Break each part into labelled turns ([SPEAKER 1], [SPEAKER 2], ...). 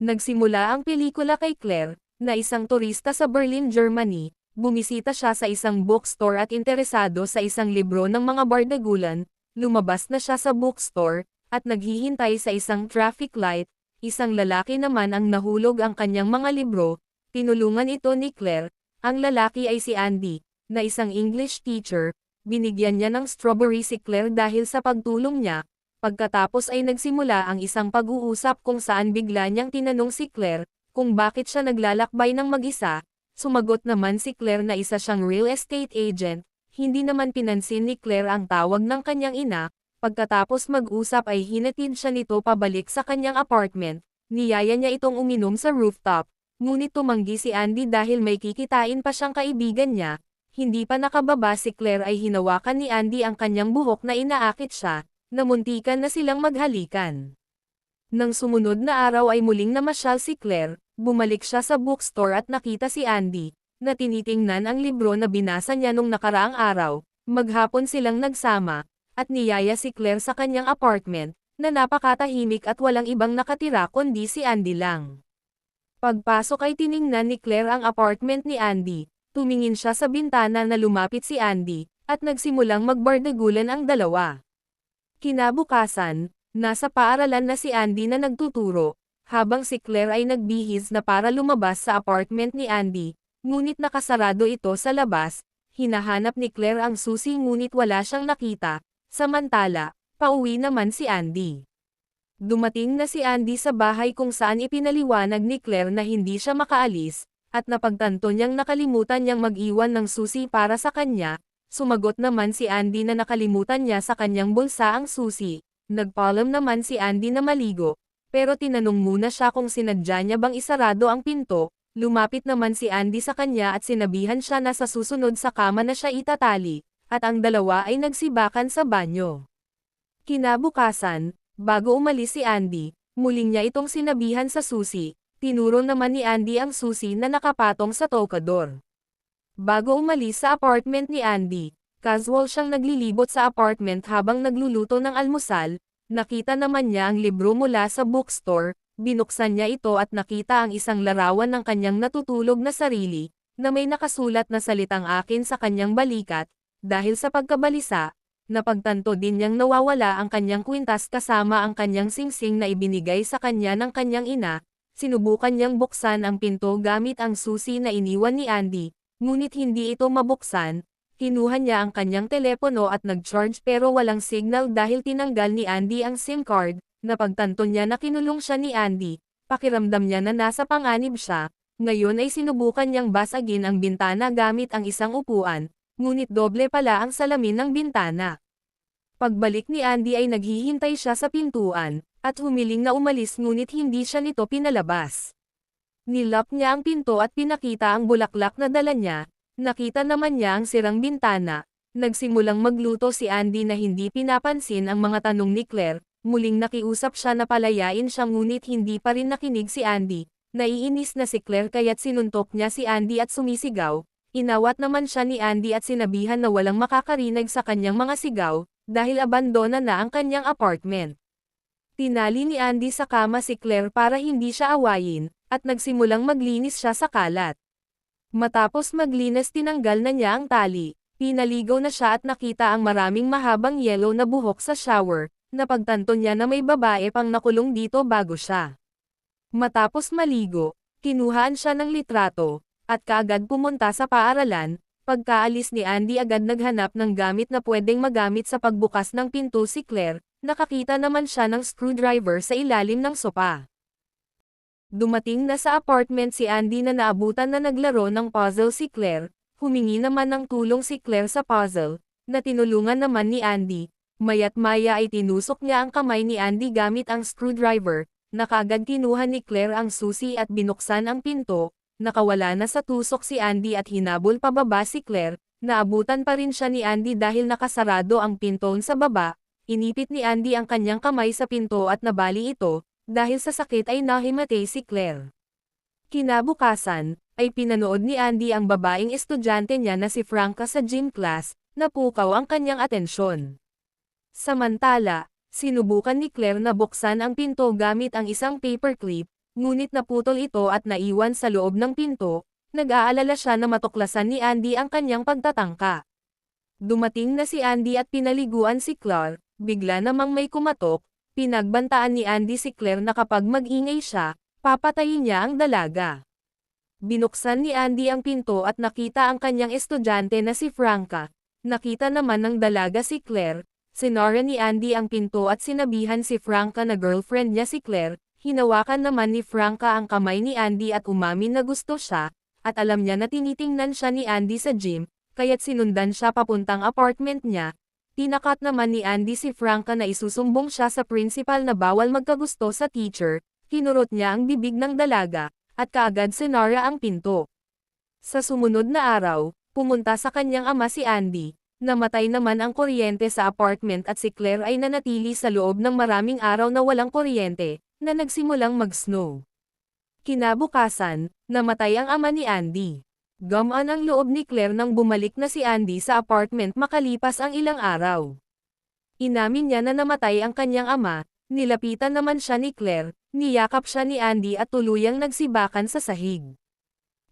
[SPEAKER 1] Nagsimula ang pelikula kay Claire, na isang turista sa Berlin, Germany. Bumisita siya sa isang bookstore at interesado sa isang libro ng mga bardagulan. Lumabas na siya sa bookstore, at naghihintay sa isang traffic light. Isang lalaki naman ang nahulog ang kanyang mga libro. Tinulungan ito ni Claire. Ang lalaki ay si Andy, na isang English teacher. Binigyan niya ng strawberry si Claire dahil sa pagtulong niya. Pagkatapos ay nagsimula ang isang pag-uusap kung saan bigla niyang tinanong si Claire kung bakit siya naglalakbay ng mag-isa. Sumagot naman si Claire na isa siyang real estate agent. Hindi naman pinansin ni Claire ang tawag ng kanyang ina. Pagkatapos mag-usap ay hinatid siya nito pabalik sa kanyang apartment. Niyaya niya itong uminom sa rooftop. Ngunit tumanggi si Andy dahil may kikitain pa siyang kaibigan niya. Hindi pa nakababa si Claire ay hinawakan ni Andy ang kanyang buhok na inaakit siya. Namuntikan na silang maghalikan. Nang sumunod na araw ay muling namasyal si Claire, bumalik siya sa bookstore at nakita si Andy, na tinitingnan ang libro na binasa niya nung nakaraang araw. Maghapon silang nagsama, at niyaya si Claire sa kanyang apartment, na napakatahimik at walang ibang nakatira kundi si Andy lang. Pagpasok ay tiningnan ni Claire ang apartment ni Andy, tumingin siya sa bintana na lumapit si Andy, at nagsimulang magbardagulan ang dalawa. Kinabukasan, nasa paaralan na si Andy na nagtuturo, habang si Claire ay nagbihis na para lumabas sa apartment ni Andy, ngunit nakasarado ito sa labas. Hinahanap ni Claire ang susi ngunit wala siyang nakita, samantala, pauwi naman si Andy. Dumating na si Andy sa bahay kung saan ipinaliwanag ni Claire na hindi siya makaalis, at napagtanto niyang nakalimutan niyang mag-iwan ng susi para sa kanya. Sumagot naman si Andy na nakalimutan niya sa kanyang bulsa ang susi. Nagpaalam naman si Andy na maligo, pero tinanong muna siya kung sinadya niya bang isarado ang pinto. Lumapit naman si Andy sa kanya at sinabihan siya na sa susunod sa kama na siya itatali, at ang dalawa ay nagsibakan sa banyo. Kinabukasan, bago umalis si Andy, muling niya itong sinabihan sa susi. Tinuro naman ni Andy ang susi na nakapatong sa tokador. Bago umalis sa apartment ni Andy, casual siyang naglilibot sa apartment habang nagluluto ng almusal. Nakita naman niya ang libro mula sa bookstore, binuksan niya ito at nakita ang isang larawan ng kanyang natutulog na sarili, na may nakasulat na salitang akin sa kanyang balikat. Dahil sa pagkabalisa, napagtanto din niyang nawawala ang kanyang kwintas kasama ang kanyang singsing na ibinigay sa kanya ng kanyang ina. Sinubukan niyang buksan ang pinto gamit ang susi na iniwan ni Andy. Ngunit hindi ito mabuksan. Kinuha niya ang kanyang telepono at nag-charge pero walang signal dahil tinanggal ni Andy ang SIM card. Napagtanto niya na kinulong siya ni Andy. Pakiramdam niya na nasa panganib siya. Ngayon ay sinubukan niyang basagin ang bintana gamit ang isang upuan, ngunit doble pala ang salamin ng bintana. Pagbalik ni Andy ay naghihintay siya sa pintuan, at humiling na umalis ngunit hindi siya nito pinalabas. Nilak niya ang pinto at pinakita ang bulaklak na dala niya. Nakita naman niya ang sirang bintana. Nagsimulang magluto si Andy na hindi pinapansin ang mga tanong ni Claire. Muling nakiusap siya na palayain siya ngunit hindi pa rin nakinig si Andy. Naiinis na si Claire kaya't sinuntok niya si Andy at sumisigaw. Inawat naman siya ni Andy at sinabihan na walang makakarinig sa kanyang mga sigaw, dahil abandona na ang kanyang apartment. Tinali ni Andy sa kama si Claire para hindi siya awayin, at nagsimulang maglinis siya sa kalat. Matapos maglinis tinanggal na niya ang tali, pinaligaw na siya at nakita ang maraming mahabang yellow na buhok sa shower. Napagtanto niya na may babae pang nakulong dito bago siya. Matapos maligo, kinuhaan siya ng litrato, at kaagad pumunta sa paaralan. Pagkaalis ni Andy agad naghanap ng gamit na pwedeng magamit sa pagbukas ng pinto si Claire. Nakakita naman siya ng screwdriver sa ilalim ng sopa. Dumating na sa apartment si Andy na naabutan na naglaro ng puzzle si Claire. Humingi naman ng tulong si Claire sa puzzle, na tinulungan naman ni Andy. Maya't maya ay tinusok niya ang kamay ni Andy gamit ang screwdriver. Kaagad kinuha ni Claire ang susi at binuksan ang pinto. Nakawala na sa tusok si Andy at hinabol pababa si Claire. Naabutan pa rin siya ni Andy dahil nakasarado ang pinto sa baba. Inipit ni Andy ang kanyang kamay sa pinto at nabali ito. Dahil sa sakit ay nahimatay si Claire. Kinabukasan, ay pinanood ni Andy ang babaeng estudyante niya na si Franca sa gym class, napukaw ang kanyang atensyon. Samantala, sinubukan ni Claire na buksan ang pinto gamit ang isang paperclip, ngunit naputol ito at naiwan sa loob ng pinto. Nag-aalala siya na matuklasan ni Andy ang kanyang pagtatangka. Dumating na si Andy at pinaliguan si Claire, bigla namang may kumatok. Pinagbantaan ni Andy si Claire na kapag mag-ingay siya, papatayin niya ang dalaga. Binuksan ni Andy ang pinto at nakita ang kanyang estudyante na si Franca. Nakita naman ng dalaga si Claire. Sinara ni Andy ang pinto at sinabihan si Franca na girlfriend niya si Claire. Hinawakan naman ni Franca ang kamay ni Andy at umamin na gusto siya, at alam niya na tinitingnan siya ni Andy sa gym, kaya't sinundan siya papuntang apartment niya. Tinakat naman ni Andy si Franca na isusumbong siya sa principal na bawal magkagusto sa teacher. Kinurot niya ang bibig ng dalaga, at kaagad sinara ang pinto. Sa sumunod na araw, pumunta sa kanyang ama si Andy. Namatay naman ang kuryente sa apartment at si Claire ay nanatili sa loob ng maraming araw na walang kuryente, na nagsimulang mag-snow. Kinabukasan, namatay ang ama ni Andy. Gumaan ang loob ni Claire nang bumalik na si Andy sa apartment makalipas ang ilang araw. Inamin niya na namatay ang kanyang ama, nilapitan naman siya ni Claire, niyakap siya ni Andy at tuluyang nagsibakan sa sahig.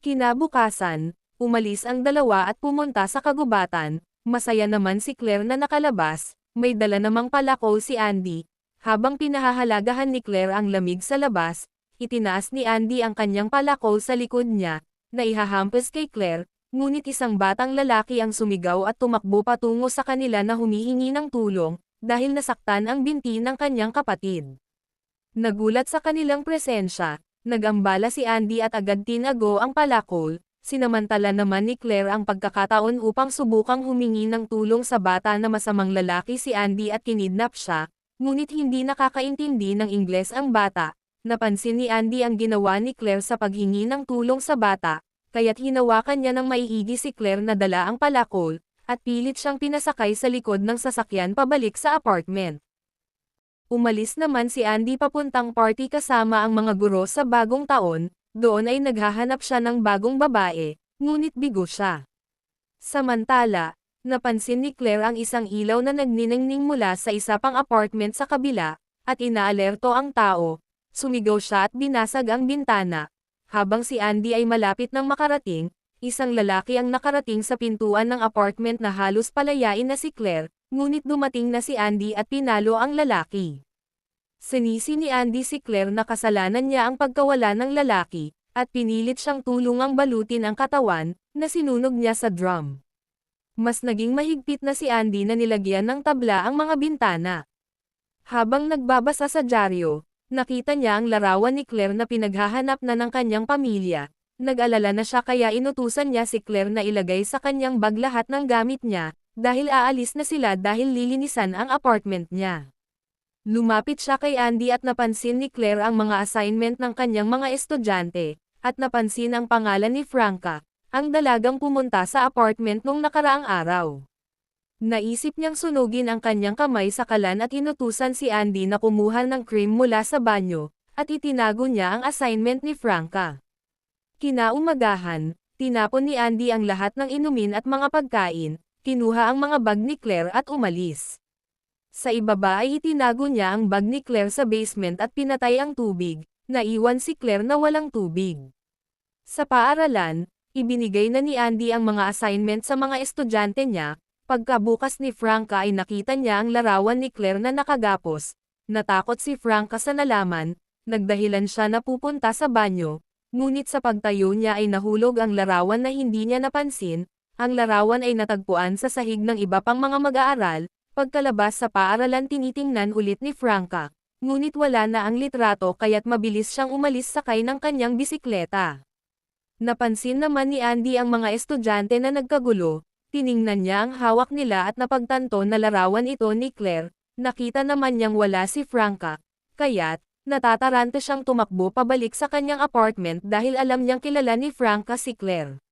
[SPEAKER 1] Kinabukasan, umalis ang dalawa at pumunta sa kagubatan. Masaya naman si Claire na nakalabas, may dala namang palakol si Andy. Habang pinahahalagahan ni Claire ang lamig sa labas, itinaas ni Andy ang kanyang palakol sa likod niya, na ihahampas kay Claire, ngunit isang batang lalaki ang sumigaw at tumakbo patungo sa kanila na humihingi ng tulong, dahil nasaktan ang binti ng kanyang kapatid. Nagulat sa kanilang presensya, nagambala si Andy at agad tinago ang palakol. Sinamantala naman ni Claire ang pagkakataon upang subukang humingi ng tulong sa bata na masamang lalaki si Andy at kinidnap siya, ngunit hindi nakakaintindi ng Ingles ang bata. Napansin ni Andy ang ginawa ni Claire sa paghingi ng tulong sa bata, kaya't hinawakan niya ng maiigi si Claire na dala ang palakol, at pilit siyang pinasakay sa likod ng sasakyan pabalik sa apartment. Umalis naman si Andy papuntang party kasama ang mga guro sa bagong taon. Doon ay naghahanap siya ng bagong babae, ngunit bigo siya. Samantala, napansin ni Claire ang isang ilaw na nagniningning mula sa isa pang apartment sa kabila, at inaalerto ang tao. Sumigaw siya at binasag ang bintana. Habang si Andy ay malapit nang makarating, isang lalaki ang nakarating sa pintuan ng apartment na halos palayain na si Claire, ngunit dumating na si Andy at pinalo ang lalaki. Sinisi ni Andy si Claire na kasalanan niya ang pagkawala ng lalaki, at pinilit siyang tulungang balutin ang katawan, na sinunog niya sa drum. Mas naging mahigpit na si Andy na nilagyan ng tabla ang mga bintana. Habang nagbabasa sa dyaryo, nakita niya ang larawan ni Claire na pinaghahanap na ng kanyang pamilya. Nag-alala na siya kaya inutusan niya si Claire na ilagay sa kanyang bag lahat ng gamit niya, dahil aalis na sila dahil lilinisan ang apartment niya. Lumapit siya kay Andy at napansin ni Claire ang mga assignment ng kanyang mga estudyante, at napansin ang pangalan ni Franca, ang dalagang pumunta sa apartment nung nakaraang araw. Naisip niyang sunugin ang kanyang kamay sa kalan at inutusan si Andy na kumuha ng cream mula sa banyo, at itinago niya ang assignment ni Franca. Kinaumagahan, tinapon ni Andy ang lahat ng inumin at mga pagkain, kinuha ang mga bag ni Claire at umalis. Sa ibaba ay itinago niya ang bag ni Claire sa basement at pinatay ang tubig, naiwan si Claire na walang tubig. Sa paaralan, ibinigay na ni Andy ang mga assignment sa mga estudyante niya. Pagkabukas ni Franca ay nakita niya ang larawan ni Claire na nakagapos. Natakot si Franca sa nalaman, nagdahilan siya na pupunta sa banyo, ngunit sa pagtayo niya ay nahulog ang larawan na hindi niya napansin. Ang larawan ay natagpuan sa sahig ng iba pang mga mag-aaral. Pagkalabas sa paaralan tinitingnan ulit ni Franca, ngunit wala na ang litrato kaya't mabilis siyang umalis sakay ng kanyang bisikleta. Napansin naman ni Andy ang mga estudyante na nagkagulo, tiningnan niya ang hawak nila at napagtanto na larawan ito ni Claire, nakita naman niyang wala si Franca, kaya't, natatarante siyang tumakbo pabalik sa kanyang apartment dahil alam niyang kilala ni Franca si Claire.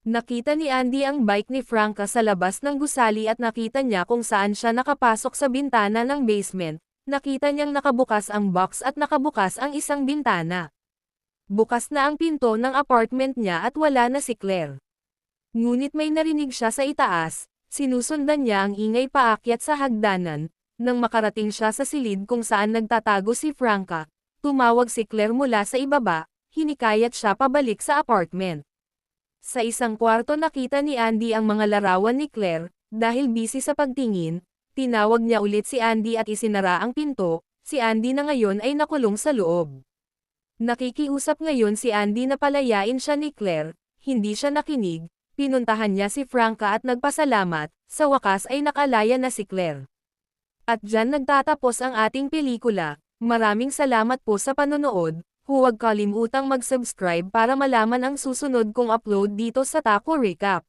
[SPEAKER 1] Nakita ni Andy ang bike ni Franca sa labas ng gusali at nakita niya kung saan siya nakapasok sa bintana ng basement. Nakita niyang nakabukas ang box at nakabukas ang isang bintana. Bukas na ang pinto ng apartment niya at wala na si Claire. Ngunit may narinig siya sa itaas, sinusundan niya ang ingay paakyat sa hagdanan. Nang makarating siya sa silid kung saan nagtatago si Franca, tumawag si Claire mula sa ibaba, hinikayat siya pabalik sa apartment. Sa isang kwarto nakita ni Andy ang mga larawan ni Claire, dahil busy sa pagtingin, tinawag niya ulit si Andy at isinara ang pinto, si Andy na ngayon ay nakulong sa loob. Nakikiusap ngayon si Andy na palayain siya ni Claire, hindi siya nakinig, pinuntahan niya si Franca at nagpasalamat, sa wakas ay nakalaya na si Claire. At dyan nagtatapos ang ating pelikula, maraming salamat po sa panonood, huwag kalimutang mag-subscribe para malaman ang susunod kong upload dito sa Taco Recap.